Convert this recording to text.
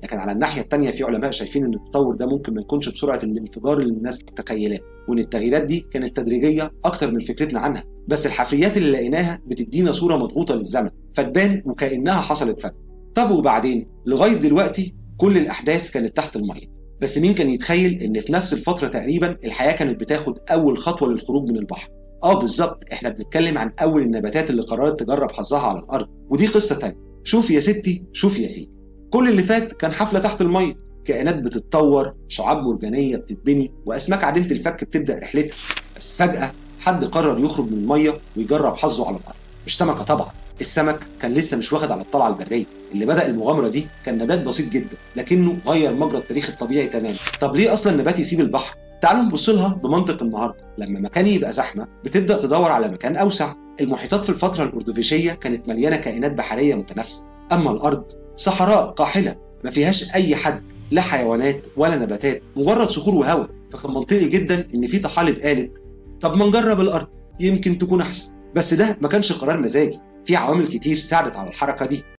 لكن على الناحيه الثانيه في علماء شايفين ان التطور ده ممكن ما يكونش بسرعه الانفجار اللي الناس متخيلاه، وان التغييرات دي كانت تدريجيه اكتر من فكرتنا عنها. بس الحفريات اللي لقيناها بتدينا صوره مضغوطه للزمن، فتبان وكانها حصلت فجاه. طب وبعدين؟ لغايه دلوقتي كل الاحداث كانت تحت الميه، بس مين كان يتخيل ان في نفس الفتره تقريبا الحياه كانت بتاخد اول خطوه للخروج من البحر؟ بالظبط، احنا بنتكلم عن اول النباتات اللي قررت تجرب حظها على الارض، ودي قصه تانية. شوف يا ستي، شوف يا سيدي، كل اللي فات كان حفله تحت الميه، كائنات بتتطور، شعاب مرجانيه بتتبني، واسماك عديمه الفك بتبدا رحلتها. بس فجاه حد قرر يخرج من الميه ويجرب حظه على الارض. مش سمكه طبعا، السمك كان لسه مش واخد على الطلعه البريه. اللي بدأ المغامرة دي كان نبات بسيط جدا، لكنه غير مجرى التاريخ الطبيعي تماما. طب ليه أصلا النبات يسيب البحر؟ تعالوا نبص لها بمنطق النهارده. لما مكان يبقى زحمة بتبدأ تدور على مكان أوسع. المحيطات في الفترة الأردوفيشية كانت مليانة كائنات بحرية متنافسة، أما الأرض صحراء قاحلة ما فيهاش أي حد، لا حيوانات ولا نباتات، مجرد صخور وهواء. فكان منطقي جدا إن في طحالب قالت طب ما نجرب الأرض، يمكن تكون أحسن. بس ده ما كانش قرار مزاجي، في عوامل كتير ساعدت على الحركة دي.